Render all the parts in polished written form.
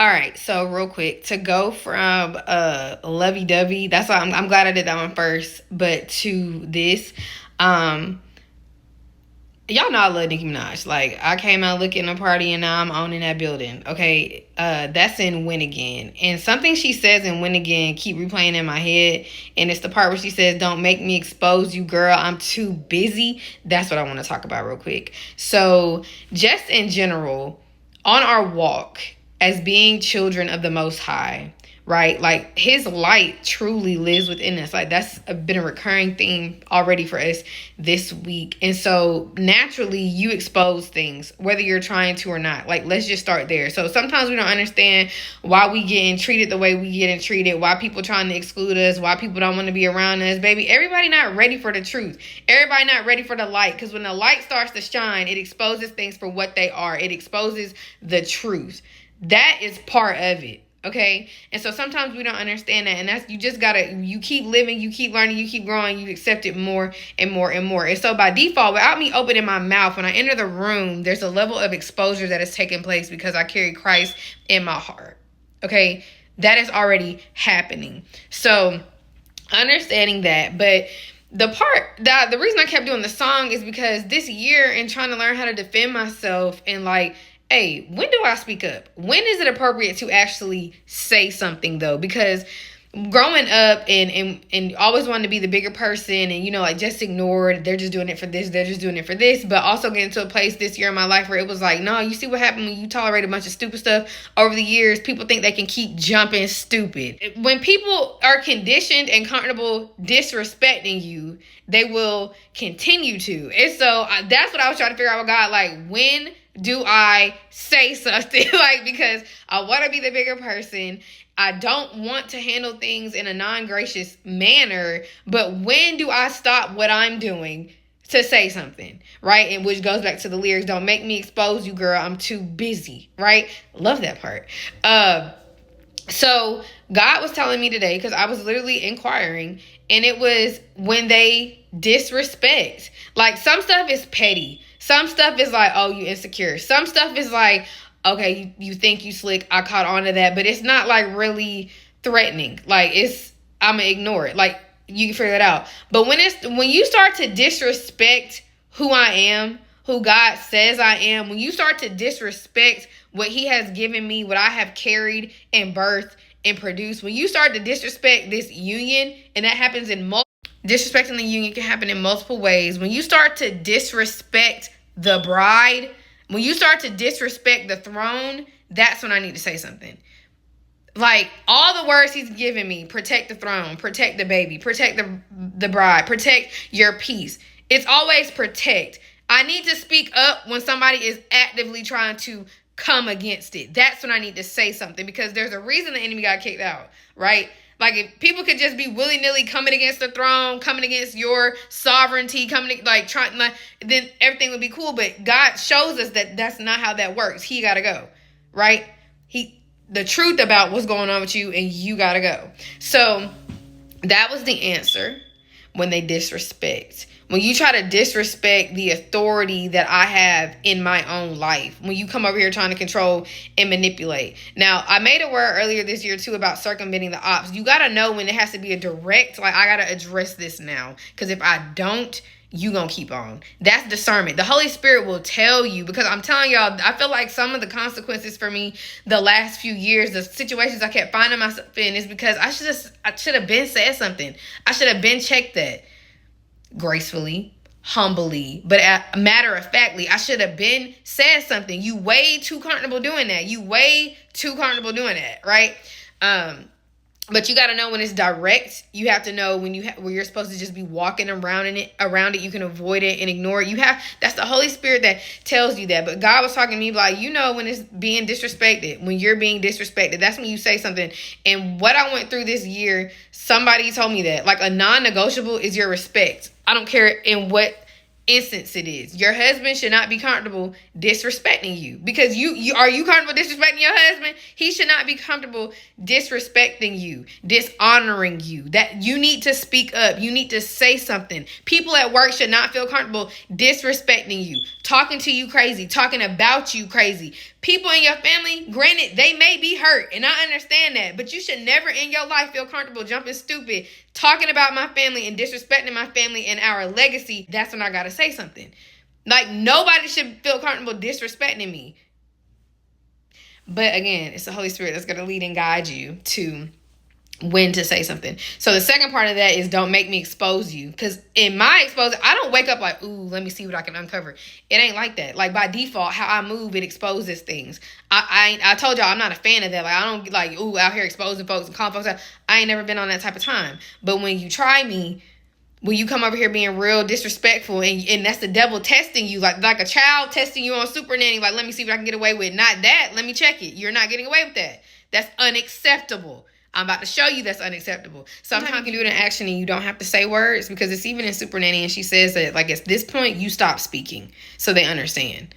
All right, so real quick, to go from lovey-dovey, that's why I'm glad I did that one first, but to this, um y'all know I love Nicki Minaj. Like, I came out looking at a party and now I'm owning that building. Okay, that's in Win Again. And something she says in Win Again keep replaying in my head. And it's the part where she says, "Don't make me expose you, girl. I'm too busy." That's what I want to talk about real quick. So, just in general, on our walk as being children of the Most High, right? Like, his light truly lives within us. Like, that's been a recurring theme already for us this week. And so naturally you expose things, whether you're trying to or not. Like, let's just start there. So sometimes we don't understand why we getting treated the way we getting treated, why people trying to exclude us, why people don't want to be around us. Baby, everybody not ready for the truth. Everybody not ready for the light. Because when the light starts to shine, it exposes things for what they are. It exposes the truth. That is part of it. Okay. And so sometimes we don't understand that. And that's, you just gotta, you keep living, you keep learning, you keep growing, you accept it more and more and more. And so by default, without me opening my mouth, when I enter the room, there's a level of exposure that is taking place because I carry Christ in my heart. Okay. That is already happening. So understanding that, but the reason I kept doing the song is because this year, and trying to learn how to defend myself and like, hey, when do I speak up? When is it appropriate to actually say something, though? Because growing up and always wanting to be the bigger person and, you know, like, just ignored, they're just doing it for this, they're just doing it for this. But also getting to a place this year in my life where it was like, no, you see what happened when you tolerate a bunch of stupid stuff over the years? People think they can keep jumping stupid. When people are conditioned and comfortable disrespecting you, they will continue to. And so that's what I was trying to figure out with God. Like, when do I say something? Like, because I want to be the bigger person. I don't want to handle things in a non-gracious manner. But when do I stop what I'm doing to say something, right? And which goes back to the lyrics, "Don't make me expose you, girl. I'm too busy," right? Love that part. So God was telling me today, because I was literally inquiring, and it was when they disrespect. Like, some stuff is petty. Some stuff is like, oh, you insecure. Some stuff is like, okay, you think you slick. I caught on to that. But it's not like really threatening. Like, I'm going to ignore it. Like, you can figure that out. But when you start to disrespect who I am, who God says I am, when you start to disrespect what he has given me, what I have carried and birthed and produced, when you start to disrespect this union, and that happens in disrespecting the union can happen in multiple ways. When you start to disrespect the bride, when you start to disrespect the throne, that's when I need to say something. Like, all the words he's given me: protect the throne, protect the baby, protect the bride, protect your peace. It's always protect. I need to speak up when somebody is actively trying to come against it. That's when I need to say something, because there's a reason the enemy got kicked out, right? Like, if people could just be willy-nilly coming against the throne, coming against your sovereignty, then everything would be cool. But God shows us that that's not how that works. He got to go, right? The truth about what's going on with you, and you got to go. So that was the answer. When they disrespect. When you try to disrespect the authority that I have in my own life. When you come over here trying to control and manipulate. Now, I made a word earlier this year too about circumventing the ops. You got to know when it has to be a direct, like, I got to address this now. Because if I don't, you gonna keep on. That's discernment. The Holy Spirit will tell you, because I'm telling y'all, I feel like some of the consequences for me the last few years, the situations I kept finding myself in, is because I should have been said something. I should have been checked that gracefully, humbly, but matter of factly. I should have been said something. You way too comfortable doing that. Right? But you got to know when it's direct. You have to know when you're supposed to just be walking around it. You can avoid it and ignore it. That's the Holy Spirit that tells you that. But God was talking to me like, when it's being disrespected, when you're being disrespected, that's when you say something. And what I went through this year, somebody told me that, like, a non-negotiable is your respect. I don't care in what instance it is. Your husband should not be comfortable disrespecting you, because you are you comfortable disrespecting your husband? He should not be comfortable disrespecting you, dishonoring you. That you need to speak up. You need to say something. People at work should not feel comfortable disrespecting you, talking to you crazy, talking about you crazy. People in your family, granted, they may be hurt, and I understand that, but you should never in your life feel comfortable jumping stupid, talking about my family and disrespecting my family and our legacy. That's when I gotta say something. Like, nobody should feel comfortable disrespecting me. But again, it's the Holy Spirit that's gonna lead and guide you to when to say something. So the second part of that is don't make me expose you. Because in my exposure, I don't wake up like, ooh, let me see what I can uncover. It ain't like that. Like, by default, how I move, it exposes things. I told y'all I'm not a fan of that. Like, I don't like, ooh, out here exposing folks and calling folks out. I ain't never been on that type of time. But when you try me, when you come over here being real disrespectful, and that's the devil testing you, like a child testing you on Super Nanny, like, let me see what I can get away with. Not that. Let me check it. You're not getting away with that. That's unacceptable. I'm about to show you that's unacceptable. Sometimes you can do it in action and you don't have to say words, because it's even in Super Nanny, and she says that, like, at this point, you stop speaking so they understand.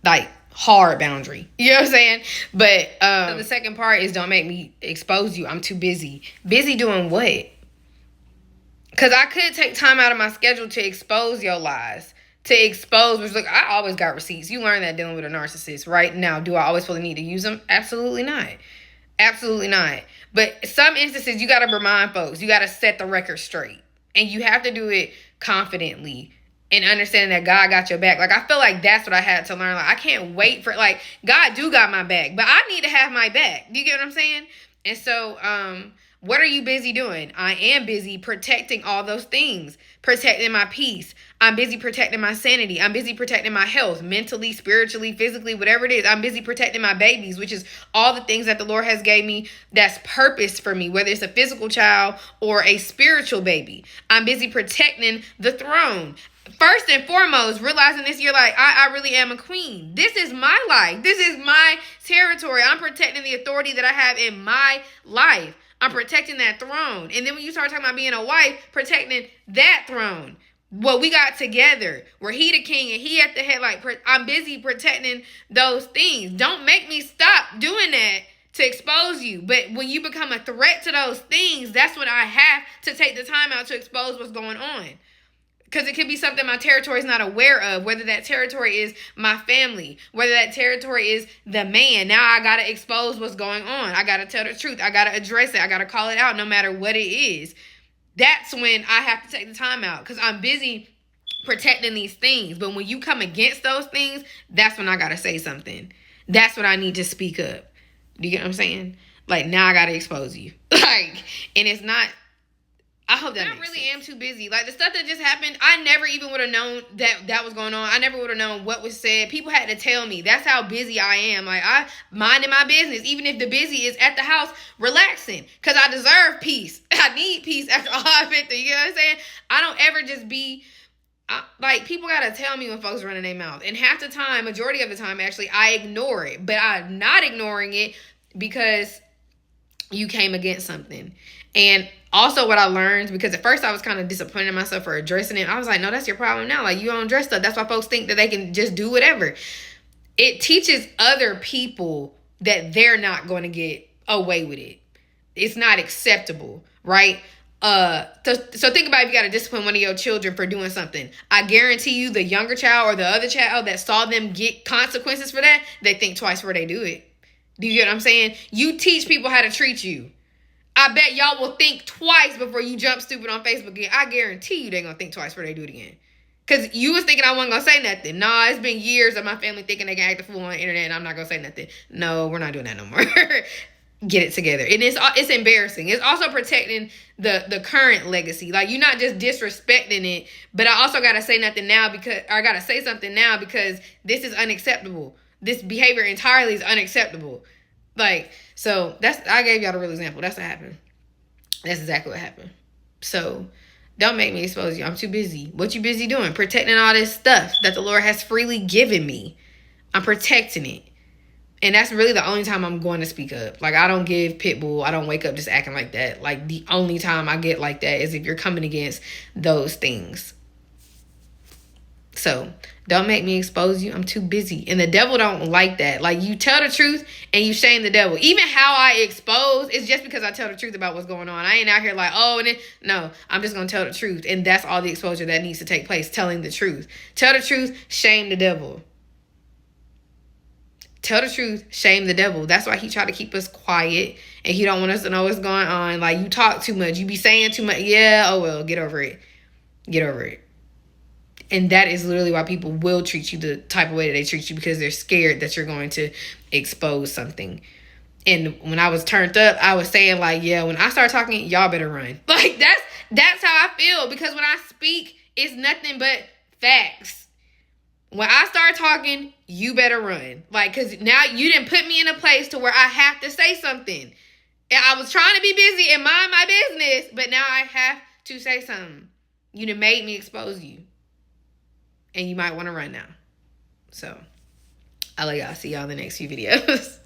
Like, hard boundary. You know what I'm saying? But so the second part is don't make me expose you. I'm too busy. Busy doing what? Because I could take time out of my schedule to expose your lies. To expose, which, look, I always got receipts. You learn that dealing with a narcissist. Right now, do I always feel the need to use them? Absolutely not. Absolutely not. But some instances, you got to remind folks. You got to set the record straight. And you have to do it confidently and understanding that God got your back. Like, I feel like that's what I had to learn. Like, I can't wait for, like, God do got my back, but I need to have my back. Do you get what I'm saying? And so, what are you busy doing? I am busy protecting all those things. Protecting my peace. I'm busy protecting my sanity. I'm busy protecting my health, mentally, spiritually, physically, whatever it is. I'm busy protecting my babies, which is all the things that the Lord has gave me that's purpose for me, whether it's a physical child or a spiritual baby. I'm busy protecting the throne. First and foremost, realizing this year, like, I really am a queen. This is my life. This is my territory. I'm protecting the authority that I have in my life. I'm protecting that throne. And then when you start talking about being a wife, protecting that throne. What we got together, where he the king and he at the head, like, I'm busy protecting those things. Don't make me stop doing that to expose you. But when you become a threat to those things, that's when I have to take the time out to expose what's going on. Because it could be something my territory is not aware of, whether that territory is my family, whether that territory is the man. Now I got to expose what's going on. I got to tell the truth. I got to address it. I got to call it out no matter what it is. That's when I have to take the time out, because I'm busy protecting these things. But when you come against those things, that's when I got to say something. That's when I need to speak up. Do you get what I'm saying? Like, now I got to expose you. Like, and it's not, I hope that makes sense. I really am too busy. Like, the stuff that just happened, I never even would have known that was going on. I never would have known what was said. People had to tell me. That's how busy I am. Like, I minding my business. Even if the busy is at the house relaxing. Because I deserve peace. I need peace after all I've been through. You know what I'm saying? I don't ever just be... like, people got to tell me when folks are running their mouth. And half the time, majority of the time, actually, I ignore it. But I'm not ignoring it because you came against something. And also what I learned, because at first I was kind of disappointed in myself for addressing it. I was like, no, that's your problem now. Like, you don't address stuff. That's why folks think that they can just do whatever. It teaches other people that they're not going to get away with it. It's not acceptable, right? So think about if you got to discipline one of your children for doing something. I guarantee you the younger child or the other child that saw them get consequences for that, they think twice before they do it. Do you get what I'm saying? You teach people how to treat you. I bet y'all will think twice before you jump stupid on Facebook again. I guarantee you they're going to think twice before they do it again. Because you was thinking I wasn't going to say nothing. Nah, it's been years of my family thinking they can act a fool on the internet and I'm not going to say nothing. No, we're not doing that no more. Get it together. And it's embarrassing. It's also protecting the current legacy. Like, you're not just disrespecting it, but I also got to say nothing now because I got to say something now because this is unacceptable. This behavior entirely is unacceptable. Like, so I gave y'all the real example. That's what happened. That's exactly what happened. So don't make me expose you. I'm too busy. What you busy doing? Protecting all this stuff that the Lord has freely given me. I'm protecting it. And that's really the only time I'm going to speak up. Like, I don't give pitbull. I don't wake up just acting like that. Like, the only time I get like that is if you're coming against those things. So don't make me expose you. I'm too busy. And the devil don't like that. Like, you tell the truth and you shame the devil. Even how I expose is just because I tell the truth about what's going on. I ain't out here like, oh, and then, no, I'm just going to tell the truth. And that's all the exposure that needs to take place. Telling the truth. Tell the truth, shame the devil. Tell the truth, shame the devil. That's why he try to keep us quiet, and he don't want us to know what's going on. Like, you talk too much. You be saying too much. Yeah, oh well, get over it. Get over it. And that is literally why people will treat you the type of way that they treat you, because they're scared that you're going to expose something. And when I was turned up, I was saying like, yeah, when I start talking, y'all better run. Like, that's how I feel, because when I speak, it's nothing but facts. When I start talking, you better run. Like, because now you didn't put me in a place to where I have to say something. And I was trying to be busy and mind my business, but now I have to say something. You done made me expose you. And you might want to run now. So, I love y'all. See y'all in the next few videos.